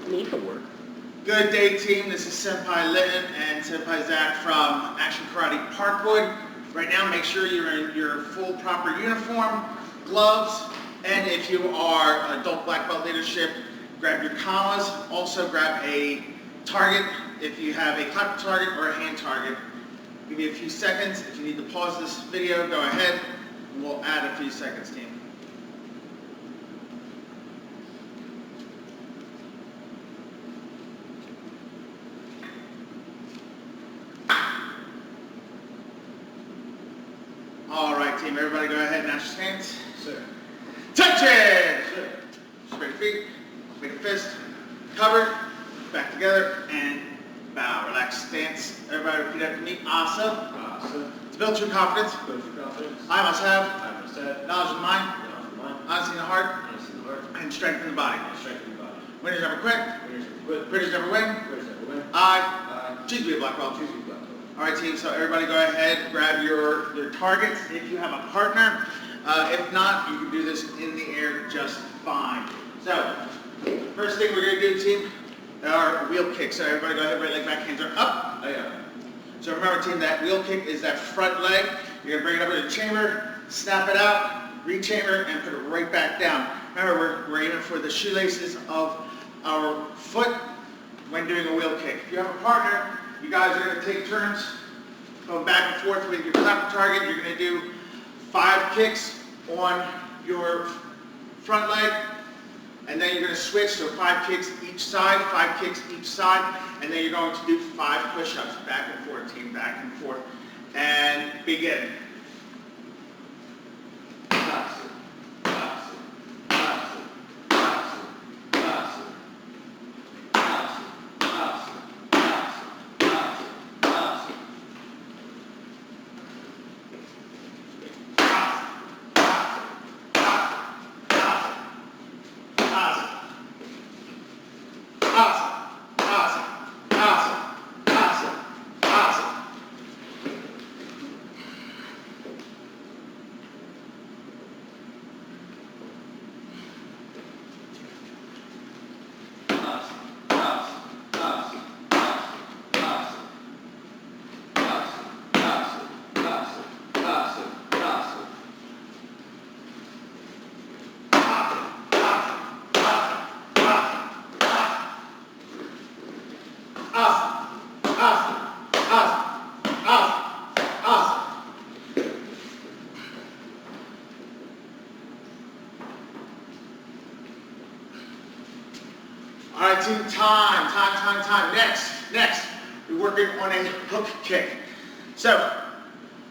need to work. Good day, team. This is Senpai Linton and Senpai Zach from Action Karate Parkwood. Right now, make sure you're in your full proper uniform, gloves, and if you are adult black belt leadership, grab your commas. Also grab a target if you have a clap target or a hand target. Give you a few seconds. If you need to pause this video, go ahead, and we'll add a few seconds, team. All right, team, everybody go ahead and ash your hands. Sir. Touch it! Sir. Straight feet, make a fist, cover, back together, and bow. Relaxed stance. Everybody repeat after me. Asa. Asa. To build true confidence. Build true confidence. I must have. I must have. Knowledge of the mind. Knowledge of the mind. Honesty in the heart. Honesty in the heart. And strength in the body. And strength in the body. Winners never quit. Winners never quit. Quitters never win. Quitters never win. I choose to be a black belt. Choose to be black belt. All right, team, so everybody go ahead, grab your targets if you have a partner. If not, you can do this in the air just fine. So, first thing we're going to do, team, are wheel kicks. So everybody go ahead, right leg back, hands are up. Oh, yeah. So remember, team, that wheel kick is that front leg. You're going to bring it up to the chamber, snap it out, re-chamber, and put it right back down. Remember, we're aiming for the shoelaces of our foot when doing a wheel kick. If you have a partner, you guys are going to take turns going back and forth with your clapper target. You're going to do 5 kicks on your front leg, and then you're going to switch, so 5 kicks each side, 5 kicks each side, and then you're going to do 5 push-ups, back and forth, team, back and forth, and begin. All right, team, time. Next, we're working on a hook kick. So,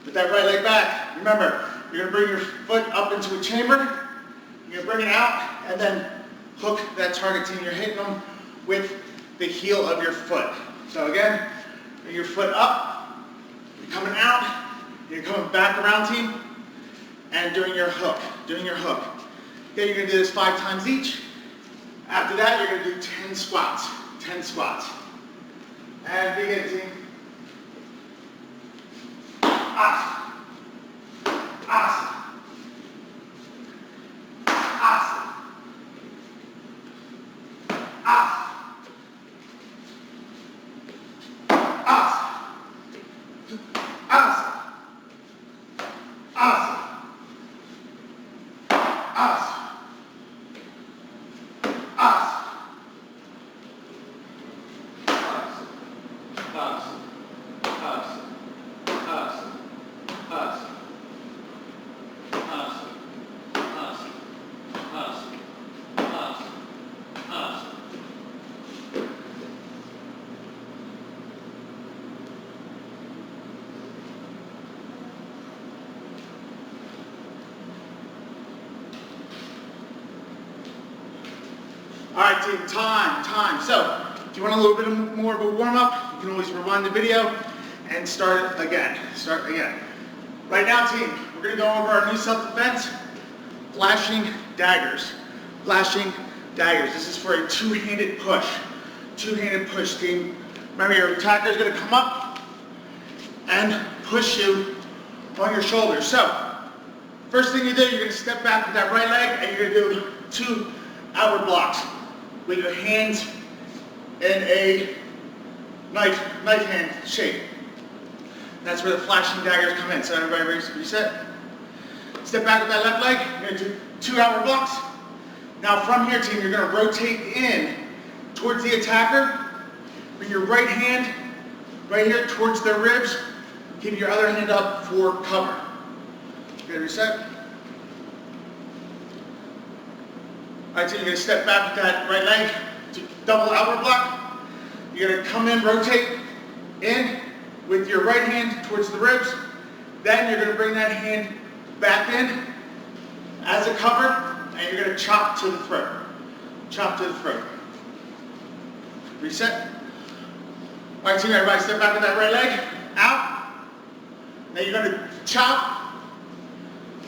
with that right leg back, remember, you're gonna bring your foot up into a chamber, you're gonna bring it out, and then hook that target, team. You're hitting them with the heel of your foot. So again, bring your foot up, you're coming out, you're coming back around, team, and doing your hook. Okay, you're gonna do this 5 times each. After that, you're going to do 10 squats. And begin, team. Asa. Asa. Asa. Asa. Asa. Asa. Asa. Asa. All right, team, time. So, if you want a little bit more of a warm-up, you can always rewind the video and start again. Right now, team, we're going to go over our new self-defense, flashing daggers. This is for a two-handed push. Team. Remember, your attacker is going to come up and push you on your shoulders. So, first thing you do, you're going to step back with that right leg, and you're going to do 2 outward blocks with your hands in a knife hand shape. That's where the flashing daggers come in. So everybody reset. Step back with that left leg. You're going to do 2 outward blocks. Now from here, team, you're going to rotate in towards the attacker. Bring your right hand right here towards their ribs. Keep your other hand up for cover. Okay, reset. All right, so you're going to step back with that right leg to double outward block. You're going to come in, rotate in with your right hand towards the ribs. Then you're going to bring that hand back in as a cover, and you're going to chop to the throat. Chop to the throat. Reset. All right, team, everybody step back with that right leg. Out. Now you're going to chop,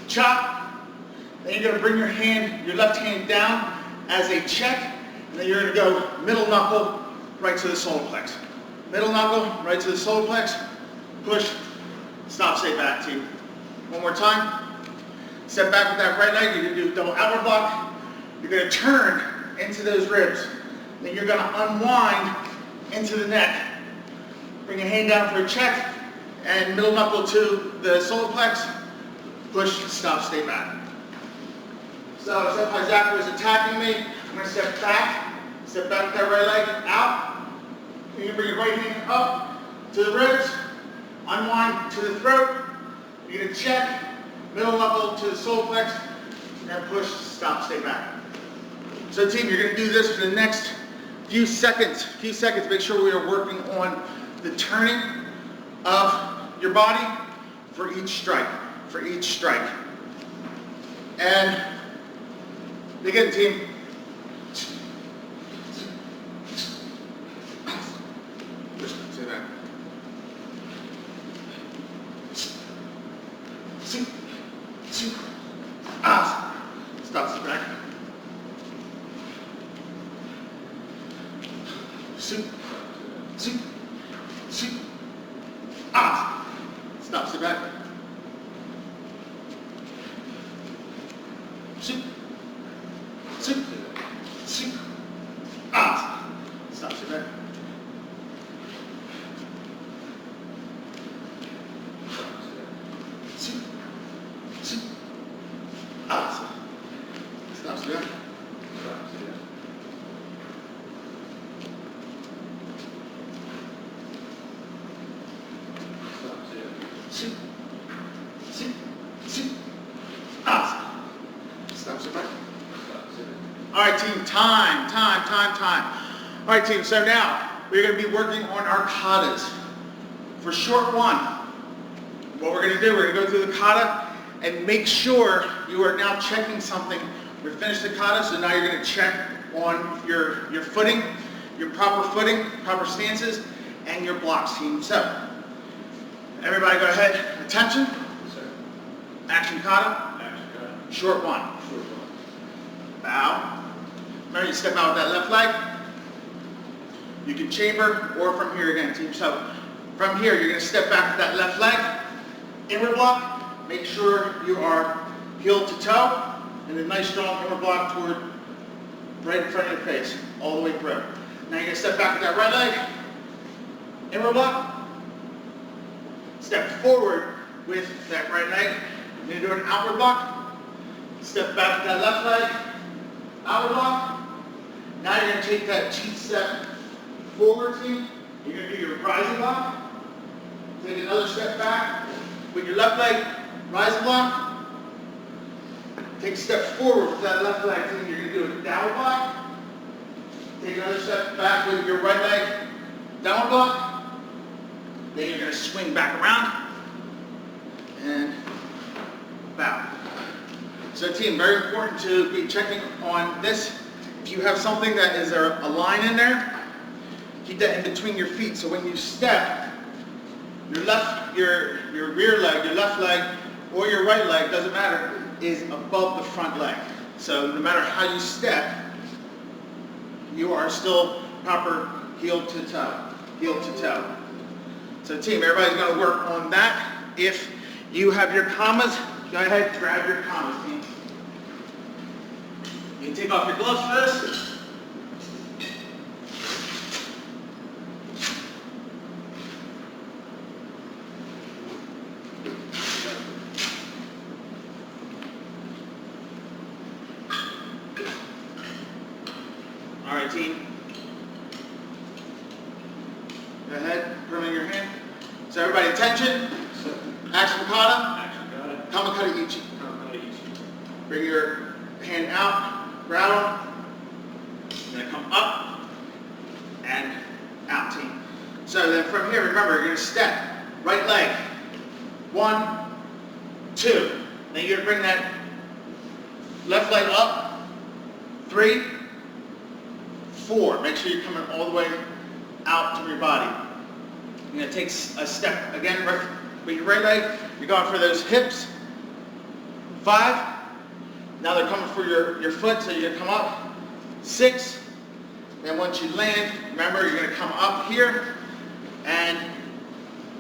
chop. Then you're going to bring your left hand down as a check. And then you're going to go middle knuckle right to the solar plex. Middle knuckle right to the solar plex. Push. Stop, stay back, team. One more time. Step back with that right leg. You're going to do double outward block. You're going to turn into those ribs. Then you're going to unwind into the neck. Bring your hand down for a check. And middle knuckle to the solar plex. Push, stop, stay back. So if my zapper is attacking me, I'm going to step back with that right leg out. Then you bring your right hand up to the ribs, unwind to the throat. You're going to check, middle knuckle to the solar plex, and push, stop, stay back. So team, you're going to do this for the next few seconds. Make sure we are working on the turning of your body for each strike. And begin, team. Say that. Stop, sit back. Stop, sit back. Stop, sit back. Stop, sit back. Stop, sit back. All right, team, time. All right, team, so now we're going to be working on our katas. For short one, what we're going to do, we're going to go through the kata and make sure you are now checking something. We're finished the kata, so now you're going to check on your footing, your proper footing, proper stances, and your blocks, team. So, everybody go ahead. Attention. Action kata. Short one. Bow. Remember, you step out with that left leg. You can chamber or from here again, team. So from here, you're going to step back with that left leg. Inward block. Make sure you are heel to toe. And a nice strong inward block toward right in front of your face. All the way through. Now you're going to step back with that right leg. Inward block. Step forward with that right leg. You're going to do an outward block. Step back with that left leg. Outward block. Now you're going to take that cheat step forward, team. You're going to do your rising block. Take another step back with your left leg. Rising block. Take a step forward with that left leg, team. You're going to do a downward block. Take another step back with your right leg. Downward block. Then you're going to swing back around. And bow. So team, very important to be checking on this. If you have something that is a line in there, keep that in between your feet. So when you step, your rear leg, your left leg, or your right leg, doesn't matter, is above the front leg. So no matter how you step, you are still proper heel to toe. So team, everybody's going to work on that. If you have your commas, go ahead, grab your commas, team. You can take off your gloves first. Go ahead, put them in your hand. So everybody, attention. Action kata. Action, got it. Kamakata ichi. Kamakata ichi. Bring your hand out, grab them. You're gonna come up and out, team. So then from here, remember, you're gonna step, right leg. 1, 2. Then you're gonna bring that left leg up. 3, 4. Make sure you're coming all the way out to your body. You're gonna take a step again, right, with your right leg. You're going for those hips. 5. Now they're coming for your foot, so you're gonna come up. 6. And once you land, remember, you're gonna come up here. And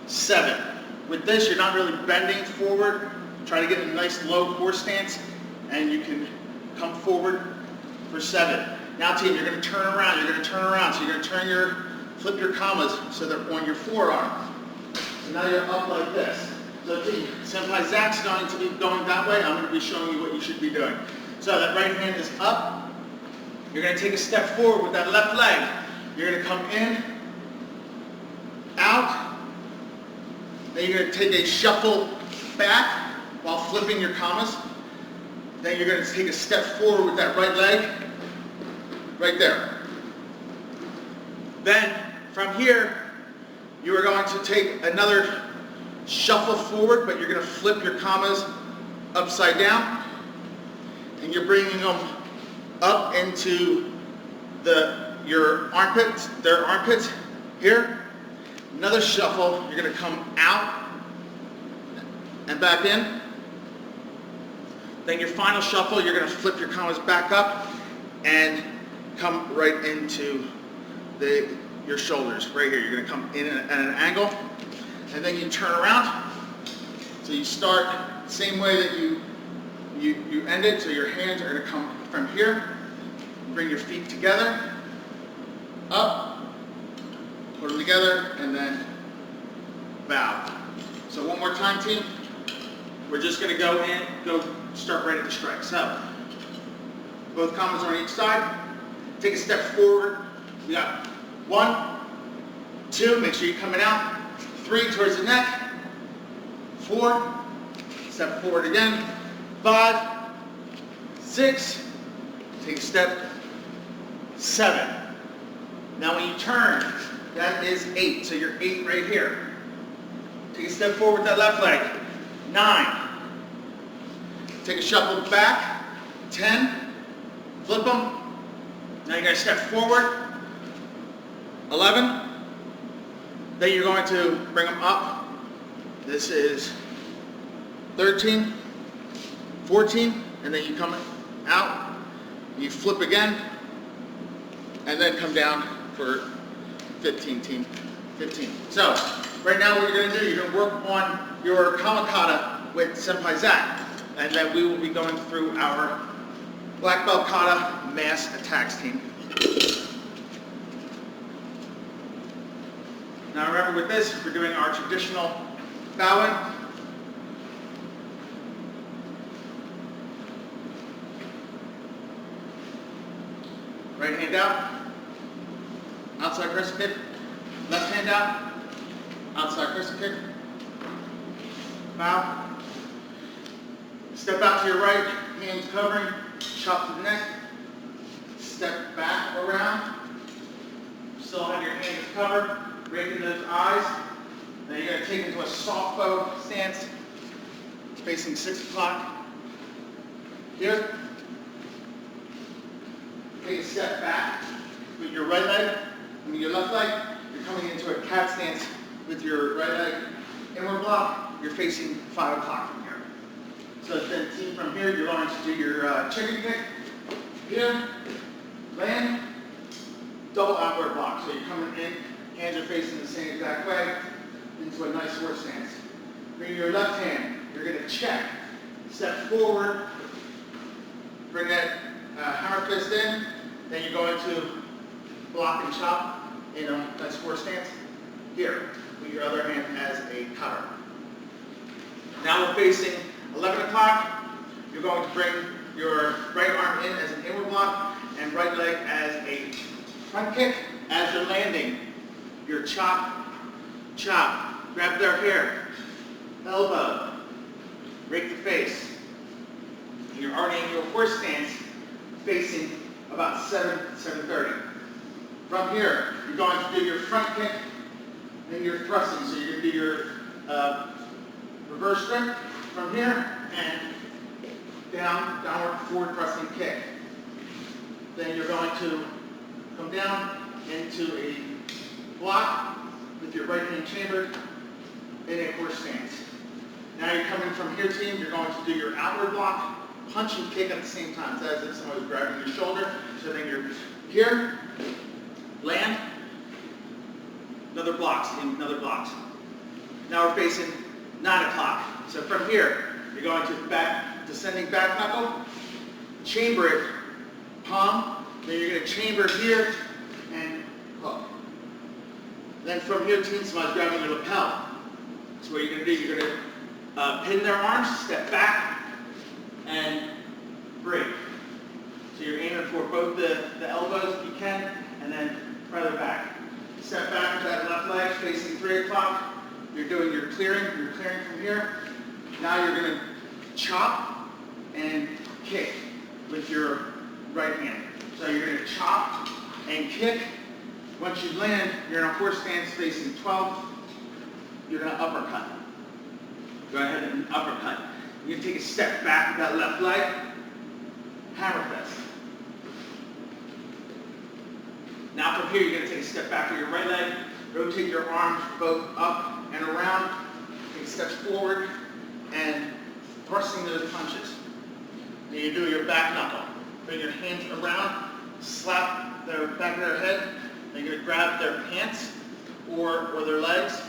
7. With this, you're not really bending forward. Try to get a nice low core stance, and you can come forward for 7. Now, team, you're gonna turn around. You're gonna turn around. So you're gonna flip your kamas so they're on your forearm. So now you're up like this. So team, Senpai Zach's going to be going that way. I'm going to be showing you what you should be doing. So that right hand is up. You're going to take a step forward with that left leg. You're going to come in, out. Then you're going to take a shuffle back while flipping your kamas. Then you're going to take a step forward with that right leg, right there. Then from here, you are going to take another shuffle forward, but you're going to flip your kamas upside down, and you're bringing them up into your armpits, their armpits here. Another shuffle, you're going to come out and back in. Then your final shuffle, you're going to flip your kamas back up and come right into your shoulders right here. You're going to come in at an angle, and then you turn around. So you start the same way that you end it. So your hands are going to come from here. Bring your feet together, up, put them together, and then bow. So one more time, team. We're just going to go start right at the strike. So both kamas on each side. Take a step forward. We got 1, 2, make sure you're coming out. 3, towards the neck. 4, step forward again. 5, 6, take a step. 7. Now when you turn, that is 8. So you're 8 right here. Take a step forward with that left leg. 9. Take a shuffle back. 10. Flip them. Now you're going to step forward. 11. Then you're going to bring them up. This is 13, 14, and then you come out, you flip again, and then come down for 15, team. 15. So, right now what you're going to do, you're going to work on your Kamakata with Senpai Zach, and then we will be going through our Black Belt Kata mass attacks, team. Now remember with this, we're doing our traditional bowing. Right hand out, outside crescent kick. Left hand out, outside crescent kick. Bow. Step out to your right, hands covering, chop to the neck. Step back around. Still have your hands covered, breaking those eyes. Then you're going to take into a soft bow stance, facing 6 o'clock. Here. Take a step back with your right leg, and with your left leg, you're coming into a cat stance with your right leg. Inward block, you're facing 5 o'clock from here. So then team from here, you're going to do your chicken kick. Here, land, double outward block. So you're coming in, hands are facing the same exact way, into a nice horse stance. Bring your left hand, you're going to check, step forward, bring that hammer fist in, then you're going to block and chop in a nice horse stance. Here, with your other hand as a cutter. Now we're facing 11 o'clock. You're going to bring your right arm in as an inward block and right leg as a front kick. As you're landing, your chop, chop. Grab their hair, elbow, rake the face. And you're already in your horse stance, facing about 7:30. From here, you're going to do your front kick and your thrusting. So you're going to do your reverse grip from here and downward forward thrusting kick. Then you're going to come down into a block with your right hand chambered in a horse stance. Now you're coming from here, team. You're going to do your outward block, punch and kick at the same time. So as if someone was grabbing your shoulder. So then you're here, land, another blocks, another blocks. Now we're facing 9 o'clock. So from here, you're going to descending back knuckle, chamber it, palm, then you're going to chamber here and hook. Then from here, team, somebody's grabbing your lapel. So what you're going to do, you're going to pin their arms, step back, and break. So you're aiming for both the elbows if you can, and then further back. Step back with that left leg facing 3 o'clock. You're doing your clearing. You're clearing from here. Now you're going to chop and kick with your right hand. So you're going to chop and kick. Once you land, you're in a horse stance facing 12. You're going to uppercut. Go ahead and uppercut. You're going to take a step back with that left leg. Hammer fist. Now from here, you're going to take a step back with your right leg. Rotate your arms both up and around. Take steps forward and thrusting those punches. Then you do your back knuckle. Bring your hands around, slap their back of their head. Then you're going to grab their pants or their legs.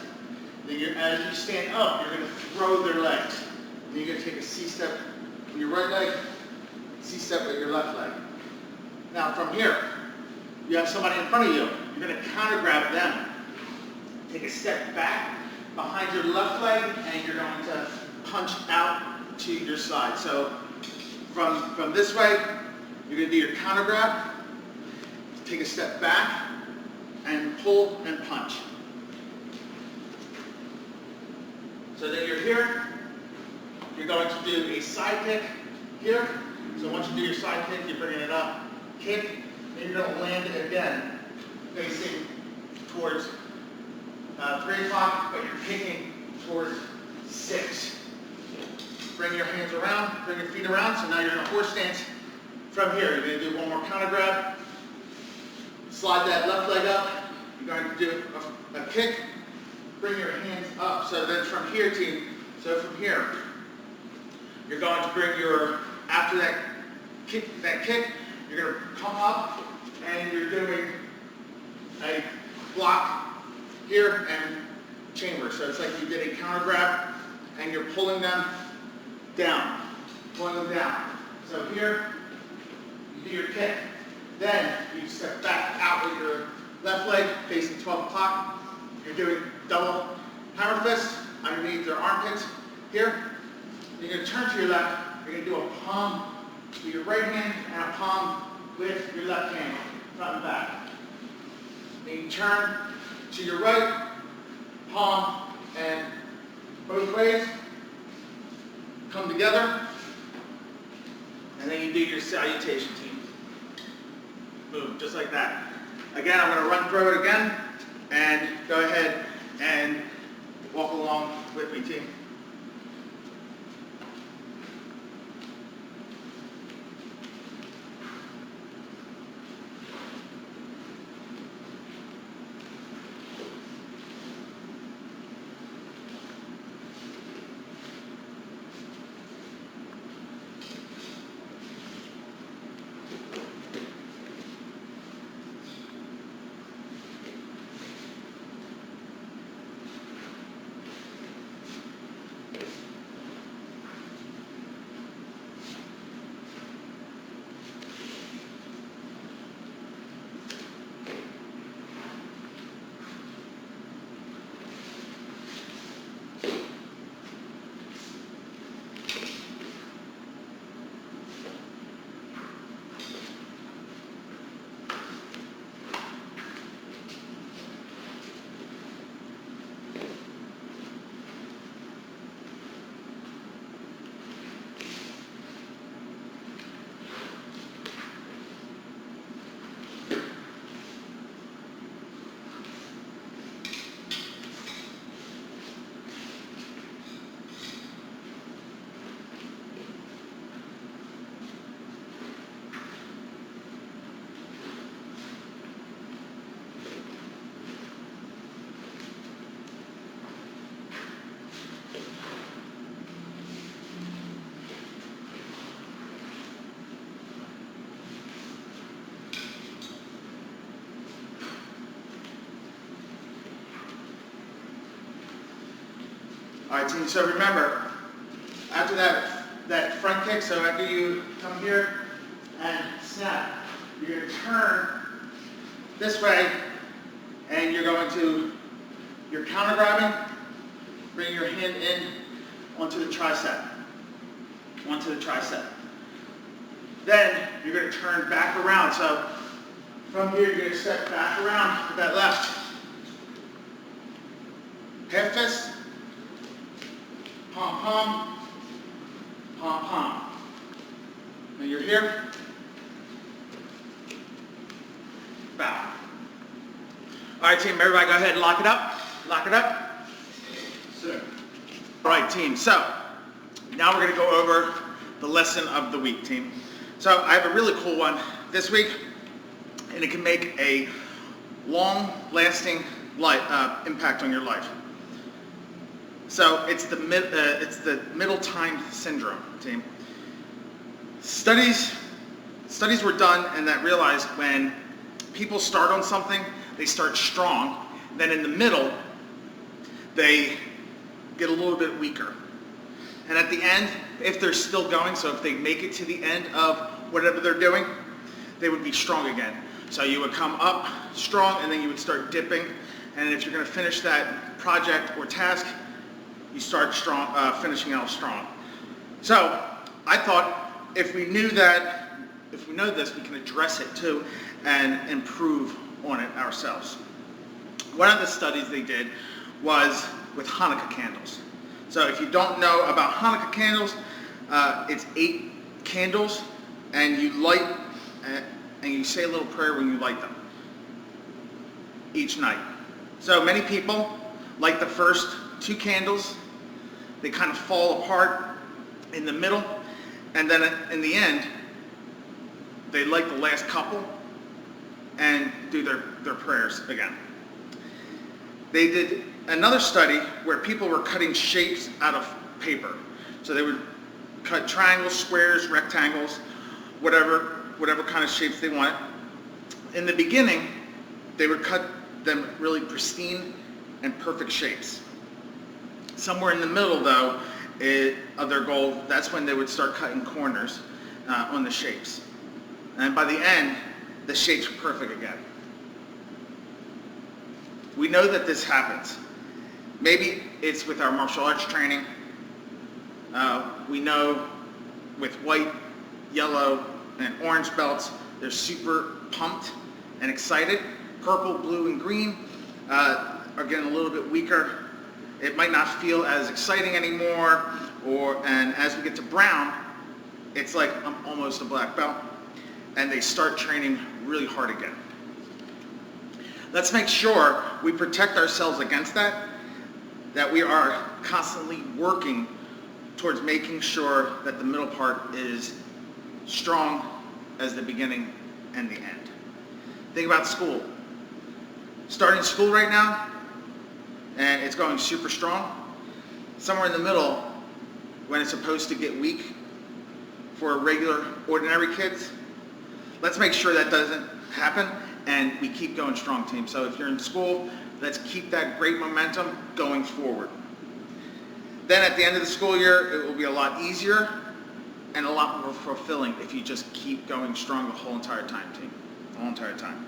Then as you stand up, you're going to throw their legs. Then you're going to take a C-step with your right leg, C-step with your left leg. Now from here, you have somebody in front of you. You're going to counter grab them. Take a step back behind your left leg, and you're going to punch out to your side. So from this way, you're going to do your counter grab, take a step back, and pull and punch. So then you're here, you're going to do a side kick here. So once you do your side kick, you're bringing it up, kick, and you're going to land it again, facing towards 3 o'clock, but you're kicking towards 6. Bring your hands around, bring your feet around, so now you're in a horse stance. From here, you're going to do one more counter grab, slide that left leg up, you're going to do a kick, bring your hands up. So then from here, team, so from here, you're going to bring after that kick, you're going to come up and you're doing a block here and chamber. So it's like you did a counter grab and you're pulling them down, pulling them down. So here, you do your kick. Then you step back out with your left leg facing 12 o'clock. You're doing double hammer fist underneath their armpits here. You're going to turn to your left. You're going to do a palm with your right hand and a palm with your left hand, front and back. Then you turn to your right, palm and both ways. Come together. And then you do your salutation, team. Boom, just like that. Again, I'm going to run through it again. And go ahead and walk along with me, team. All right, team, so remember, after that front kick, so after you come here and snap, you're going to turn this way, and you're going to, you're counter grabbing, bring your hand in onto the tricep, Then you're going to turn back around, so from here you're going to step back around with that left. Half fist, pom pom, pom pom. Now you're here, bow. All right, team, everybody go ahead and lock it up. Lock it up. Sir. All right, team, so now we're going to go over the lesson of the week, team. So I have a really cool one this week, and it can make a long-lasting impact on your life. So it's the middle time syndrome, team. Studies were done and that realized when people start on something, they start strong. Then in the middle, they get a little bit weaker. And at the end, if they're still going, so if they make it to the end of whatever they're doing, they would be strong again. So you would come up strong and then you would start dipping. And if you're going to finish that project or task, you start strong, finishing out strong. So I thought if we know this, we can address it too and improve on it ourselves. One of the studies they did was with Hanukkah candles. So if you don't know about Hanukkah candles, it's 8 candles, and you light and you say a little prayer when you light them each night. So many people light the first 2 candles, they kind of fall apart in the middle, and then in the end, they light the last couple and do their prayers again. They did another study where people were cutting shapes out of paper. So they would cut triangles, squares, rectangles, whatever kind of shapes they wanted. In the beginning, they would cut them really pristine and perfect shapes. Somewhere in the middle, though, of their goal, that's when they would start cutting corners on the shapes. And by the end, the shapes were perfect again. We know that this happens. Maybe it's with our martial arts training. We know with white, yellow, and orange belts, they're super pumped and excited. Purple, blue, and green are getting a little bit weaker. It might not feel as exciting anymore, and as we get to brown, it's like I'm almost a black belt, and they start training really hard again. Let's make sure we protect ourselves against that we are constantly working towards making sure that the middle part is strong as the beginning and the end. Think about school. Starting school right now, and it's going super strong. Somewhere in the middle, when it's supposed to get weak for regular, ordinary kids, let's make sure that doesn't happen and we keep going strong, team. So if you're in school, let's keep that great momentum going forward. Then at the end of the school year, it will be a lot easier and a lot more fulfilling if you just keep going strong the whole entire time, team. The whole entire time.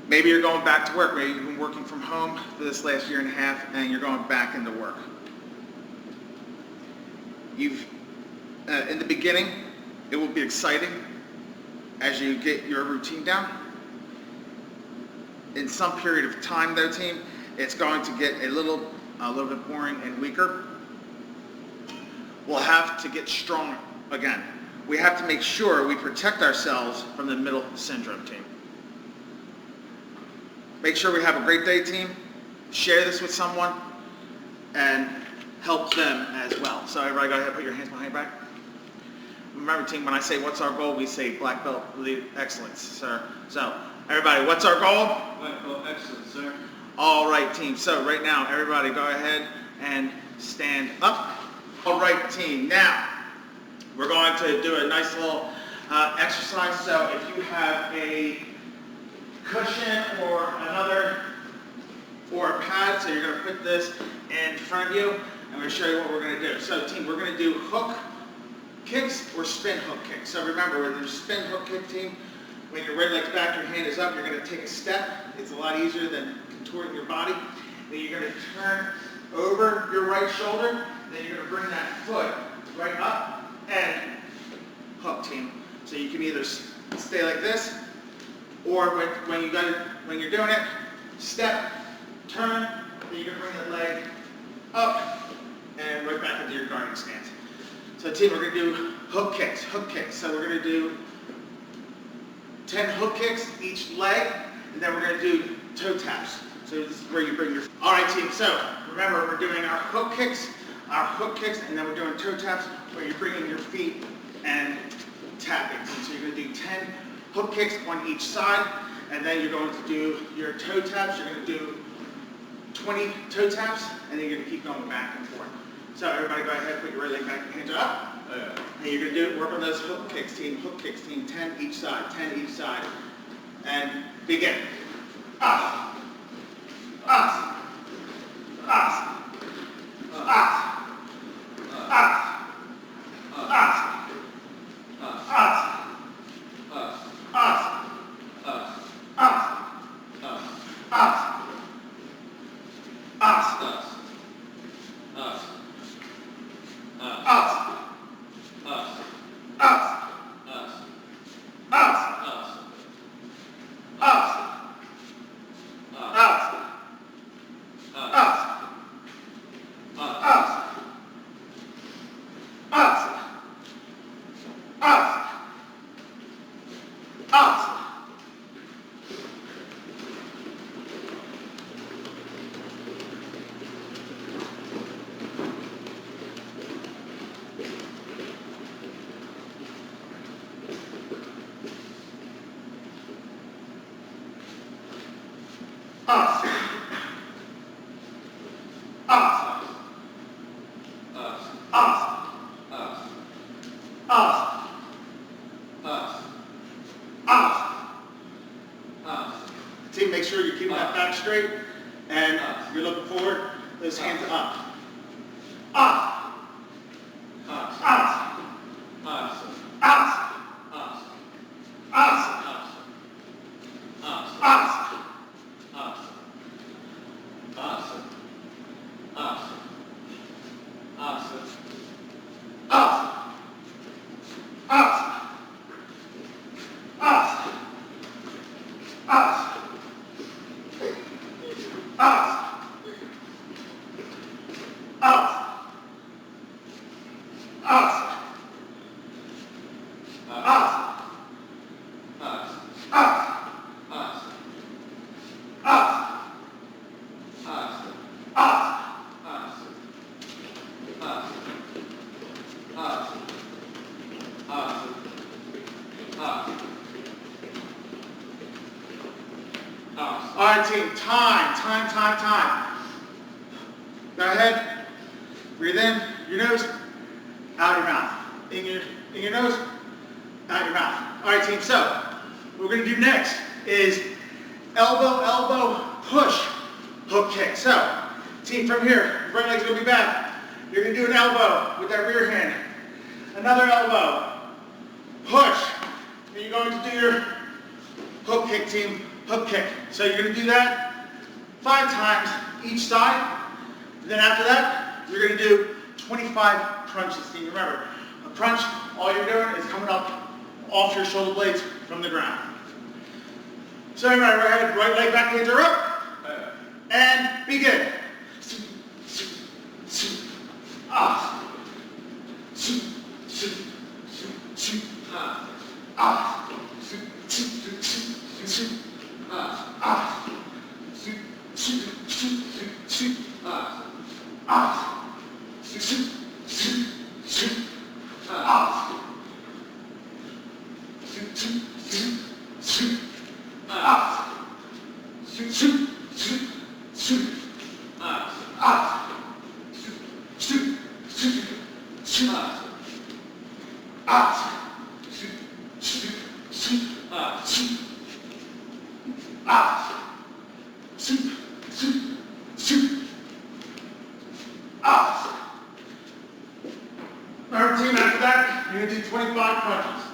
Maybe you're going back to work. Maybe you've been working from home for this last year and a half and you're going back into work. In the beginning, it will be exciting as you get your routine down. In some period of time though, team, it's going to get a little bit boring and weaker. We'll have to get strong again. We have to make sure we protect ourselves from the middle syndrome, team. Make sure we have a great day, team. Share this with someone and help them as well. So everybody go ahead and put your hands behind your back. Remember, team, when I say what's our goal, we say black belt lead excellence, sir. So everybody, what's our goal? Black belt excellence, sir. All right, team. So right now, everybody go ahead and stand up. All right, team. Now, we're going to do a nice little exercise. So if you have a cushion or a pad, so you're going to put put this in front of you. I'm going to show you what we're going to do. So team, we're going to do hook kicks or spin hook kicks. So remember, when there's spin hook kick team, when your right leg's back, your hand is up, you're going to take a step. It's a lot easier than contorting your body. Then you're going to turn over your right shoulder. Then you're going to bring that foot right up and hook team. So you can either stay like this, or when you're doing it, step, turn, then you're going to bring the leg up and right back into your guarding stance. So team, we're going to do hook kicks. So we're going to do 10 hook kicks each leg, and then we're going to do toe taps. So this is where you bring your... All right team, so remember we're doing our hook kicks, and then we're doing toe taps where you're bringing your feet and tapping. So you're going to do 10 hook kicks on each side, and then you're going to do your toe taps. You're going to do 20 toe taps, and then you're going to keep going back and forth. So everybody go ahead, put your right leg back, your hands up. And you're going to work on those hook kicks, team, 10 each side, and begin. Up, up, up, up, up, up. Team, make sure you're keeping that back straight and you're looking forward. Those hands up. Up. Up. Up. Up. Up. All right, team, time. Go ahead, breathe in your nose, out your mouth. In your nose, out your mouth. All right, team, so what we're going to do next is elbow, push, hook kick. So, team, from here, right leg's going to be back. You're going to do an elbow with that rear hand. Another elbow, push. Then you're going to do your hook kick, team. Hook kick. So you're going to do that 5 times each side. Then after that, you're going to do 25 crunches. Team, remember, a crunch, all you're doing is coming up off your shoulder blades from the ground. So everybody, right leg back, hands are up, and begin. 25 crunches.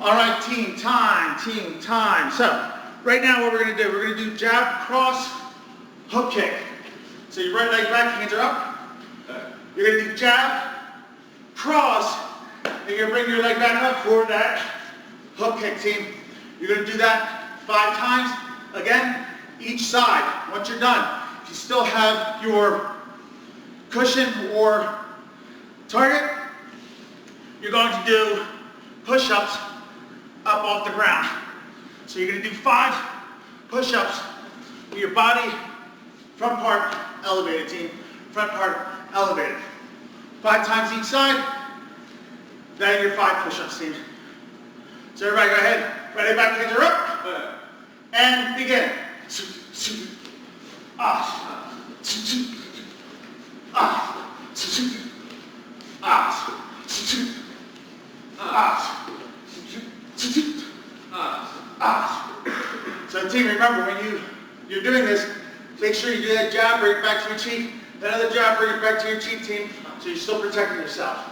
All right, team time. So, right now what we're going to do, we're going to do jab, cross, hook kick. So your right leg back, hands are up. You're going to do jab, cross, and you're going to bring your leg back up for that hook kick, team. You're going to do that 5 times, again, each side. Once you're done, if you still have your cushion or target, you're going to do push-ups up off the ground. So you're going to do 5 push-ups with your body, front part elevated, team. Front part elevated. 5 times each side. That are your 5 push-ups, team. So everybody go ahead. Ready, back, hands are up. And begin. So team, remember when you're doing this, make sure you do that jab, bring it back to your cheek. That other jab, bring it back to your cheek, team, so you're still protecting yourself.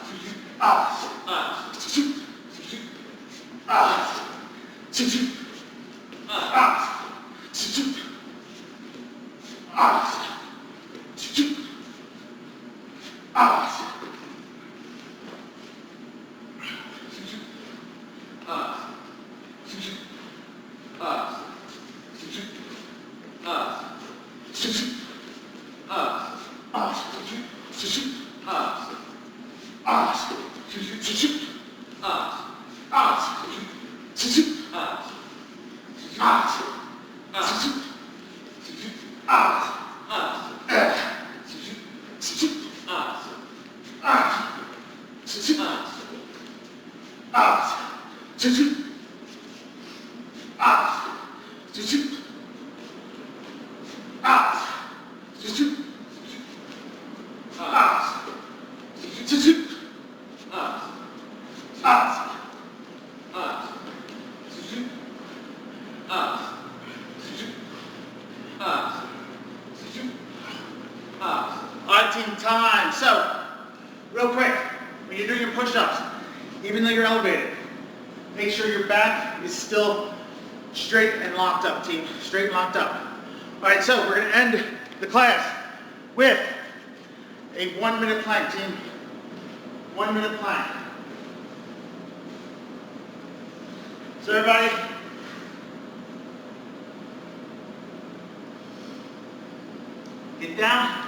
Team time. So, real quick, when you're doing your push-ups, even though you're elevated, make sure your back is still straight and locked up, team. Straight and locked up. All right, so we're going to end the class with a 1-minute plank, team. 1-minute plank. So everybody, get down.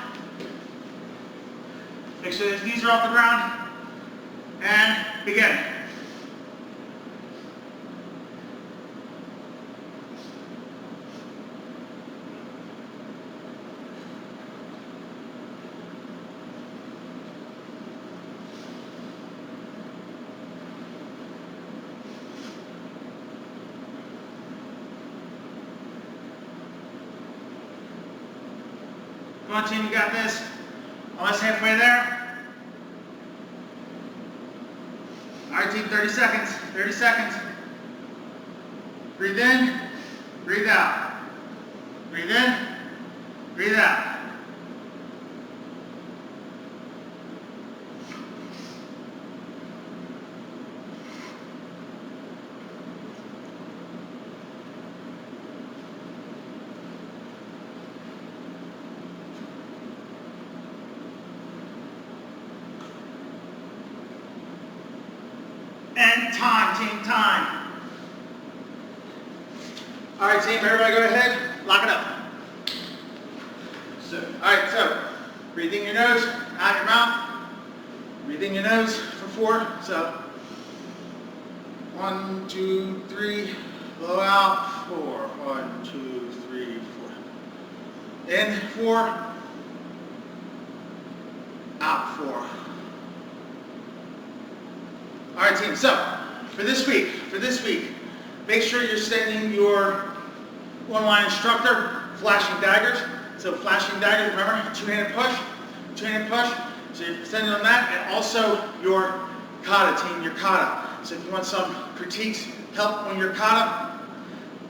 Make sure his knees are off the ground, and begin. Come on, team, you got this. Almost halfway there. All right, team, 30 seconds. 30 seconds. Breathe in, breathe out. Breathe in, breathe out. And time, team, time. All right, team, everybody go ahead, lock it up. Sir. All right, so breathe in your nose, out your mouth. Breathe in your nose for 4. So 1, 2, 3, blow out 4. 1, 2, 3, 4. In 4, out 4. All right, team, so for this week, make sure you're sending your online instructor flashing daggers. So flashing daggers, remember, two-handed push. So you're sending them that, and also your kata, team, your kata. So if you want some critiques, help on your kata,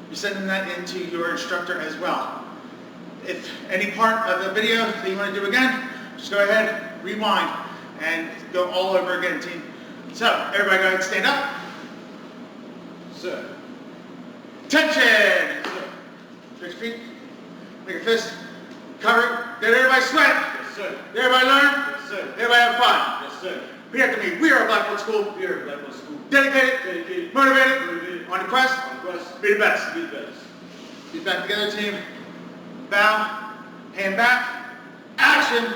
you're sending that into your instructor as well. If any part of the video that you want to do again, just go ahead, rewind, and go all over again, team. So, everybody go ahead and stand up. Sir. Attention! Sir. Fix feet. Make a fist. Cover it. Did everybody sweat? Yes, sir. Did everybody learn? Yes, sir. Everybody have fun? Yes, sir. Repeat after me. We are a Blackbelt school. We are Blackbelt School. Dedicated. Motivated. On the quest. Be the best. Be the best. Feet back together, team. Bow. Hand back. Action.